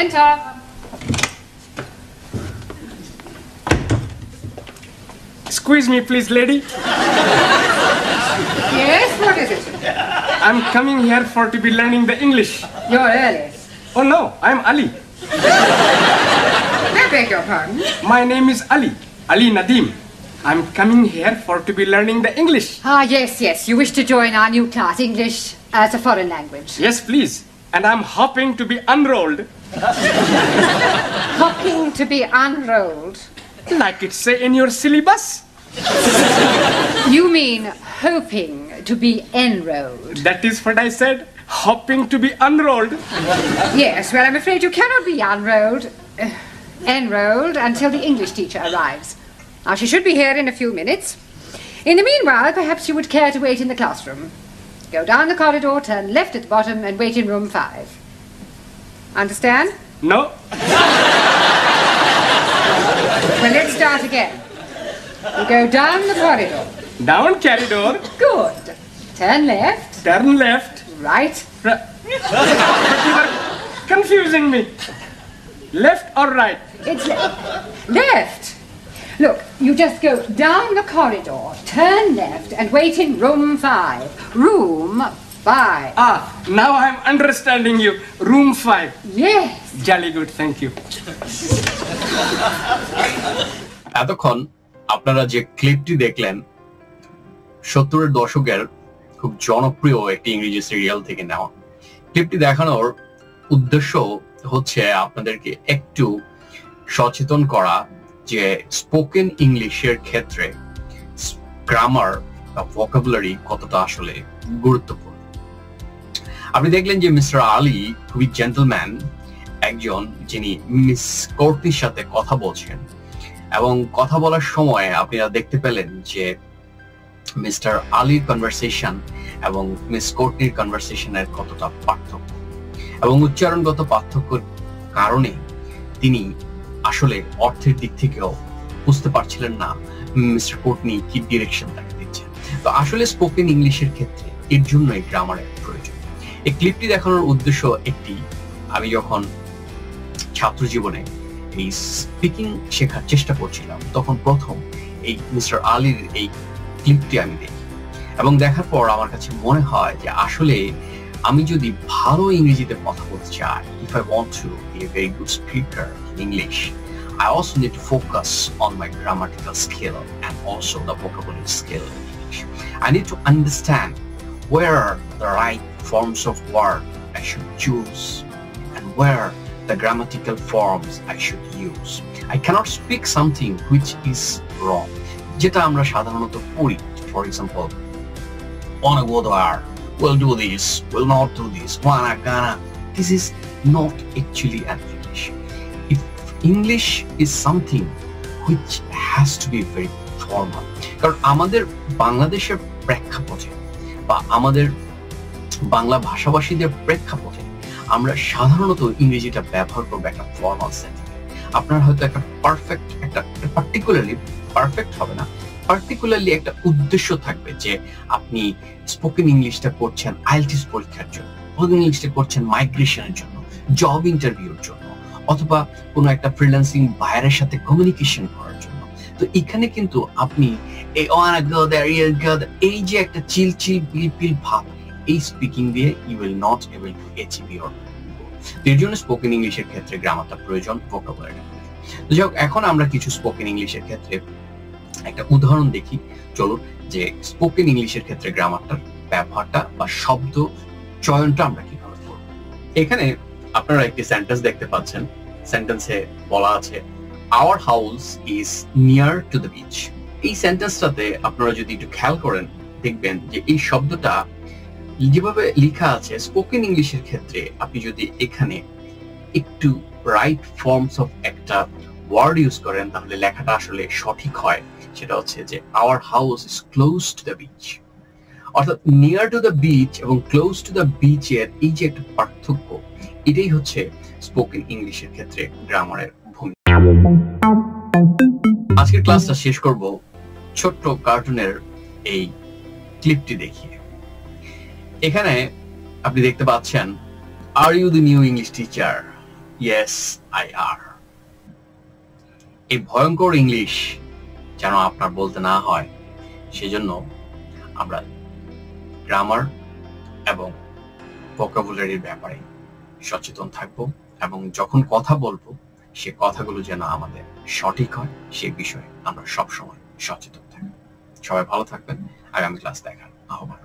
Enter. Excuse me, please, lady. Yes, what is it? I'm coming here for to be learning the English. You're early. Oh no, I'm Ali. I beg your pardon. My name is Ali Nadim. I'm coming here for to be learning the English. Ah, yes. You wish to join our new class, English as a foreign language. Yes, please. And I'm hoping to be unrolled. Hoping to be unrolled. Like it say in your syllabus. You mean hoping to be enrolled? That is what I said. Hoping to be unrolled. Yes, well, I'm afraid you cannot be enrolled until the English teacher arrives. Now, she should be here in a few minutes. In the meanwhile, perhaps you would care to wait in the classroom. Go down the corridor, turn left at the bottom, and wait in room 5. Understand? No. Well, let's start again. You go down the corridor. Down corridor. Good. Turn left. Turn left. Right. But you are confusing me. Left or right? It's left. Look, you just go down the corridor, turn left, and wait in room 5. Room 5. Ah, now I'm understanding you. Room 5. Yes. Jolly good, thank you. এতক্ষণ আপনারা যে ক্লিপটি দেখলেন 70-এর দশকের খুব জনপ্রিয় একটি ইংরেজি serial থেকে নেওয়া। ক্লিপটি দেখানোর উদ্দেশ্য হচ্ছে আপনাদেরকে একটু সচেতন করা যে স্পোকেন ইংলিশের ক্ষেত্রে গ্রামার বা ভোকাবুলারি কতটা আসলে গুরুত্বপূর্ণ। আপনি দেখলেন যে মিস্টার আলী খুবই জেন্টলম্যান একজন, যিনি মিস কোর্টনির সাথে কথা বলছেন, এবং কথা বলার সময় আপনারা দেখতে পেলেন যে মিস্টার আলীর কনভারসেশন এবং মিস কোর্টনির কনভারসেশনের কতটা পার্থক্য, এবং উচ্চারণগত পার্থক্যের কারণে তিনি আসলে অর্থের দিক থেকেও বুঝতে পারছিলেন না মিস্টার কোর্টনি কি ডিরেকশন তাকে দিচ্ছেন। তো আসলে স্পোকেন ইংলিশের ক্ষেত্রে এর জন্যই গ্রামারের প্রয়োজন। এই ক্লিপটি দেখানোর উদ্দেশ্য একটি, আমি যখন ছাত্র জীবনে এই স্পিকিং শেখার চেষ্টা করছিলাম তখন প্রথম এই মিস্টার আলীর এই ক্লিপটি আমি দেখি, এবং দেখার পর আমার কাছে মনে হয় যে আসলে আমি যদি ভালো ইংরেজিতে কথা বলতে চাই, if I want to be a very good speaker in English, I also need to focus on my grammatical skill and also the vocabulary skill in English. I need to understand where the right forms of word I should choose and where the grammatical forms I should use. I cannot speak something which is wrong. যেটা আমরা সাধারণত পড়ি, for example, wanna go there, will do this, will not do this, wanna, gonna. This is not actually an English. If English is something which has to be very formal, কারণ আমাদের বাংলাদেশের প্রেক্ষাপটে বা আমাদের বাংলা ভাষাভাষীদের প্রেক্ষাপটে আমরা সাধারণত ইংরেজিটা ব্যবহার করবো একটা ফর্মাল সেটিং। আপনার হয়তো একটা পারফেক্ট, একটা পার্টিকুলারলি পারফেক্ট হবে না, পার্টিকুলারলি একটা উদ্দেশ্য থাকবে যে আপনি স্পোকেন ইংলিশটা করছেন আইএলটিএস পরীক্ষার জন্য, স্পোকেন ইংলিশটা করছেন মাইগ্রেশনের জন্য, জব ইন্টারভিউর জন্য, অথবা কোনো একটা ফ্রিল্যান্সিং বায়ারের সাথে কমিউনিকেশন করার জন্য। তো এখানে কিন্তু আপনি এই যে একটা চিল পিল ভাব, এই স্পিকিং দিয়ে you will not able to achieve your goal. এর জন্য স্পোকেন ইংলিশের ক্ষেত্রে গ্রামারটা প্রয়োজন, ভোকাবুলারি প্রয়োজন। তো যাই হোক, এখন আমরা কিছু স্পোকেন ইংলিশের ক্ষেত্রে একটা উদাহরণ দেখি। চলুন, যে স্পোকেন ইংলিশের ক্ষেত্রে গ্রামারটার ব্যবহারটা বা শব্দ চয়নটা আমরা কিভাবে করব। এখানে আপনারা একটি সেন্টেন্স দেখতে পাচ্ছেন। সেন্টেন্সে বলা আছে our house is near to the beach. এই সেন্টেন্সটাতে আপনারা যদি একটু খেয়াল করেন দেখবেন যে এই শব্দটা যেভাবে লেখা আছে স্পোকেন ইংলিশের ক্ষেত্রে আপনি যদি এখানে একটু রাইট ফর্মস অফ একটা ওয়ার্ড ইউজ করেন তাহলে লেখাটা আসলে সঠিক হয়। সেটা হচ্ছে যে our house is close to the beach, অর্থাৎ নিয়ার টু দ্য বিচ এবং ক্লোজ টু দ্য বিচের এই যে একটা পার্থক্য, এটাই হচ্ছে স্পোকেন ইংলিশের ক্ষেত্রে গ্রামারের ভূমিকা। আজকের ক্লাসটা শেষ করব ছোট্ট কার্টুনের এই ক্লিপটি দেখিয়ে। এখানে আপনি দেখতে পাচ্ছেন, আর are the new English teacher? Yes I are. এই ভয়ঙ্কর ইংলিশ যেন আপনার বলতে না হয়, সেজন্য আমরা গ্রামার এবং ভোকাবুলারির ব্যাপারে সচেতন থাকব এবং যখন কথা বলবো সে কথাগুলো যেন আমাদের সঠিক হয় সে বিষয়ে আমরা সবসময় সচেতন থাকব। সবাই ভালো থাকবেন, আগামী ক্লাস দেখার আহ্বান।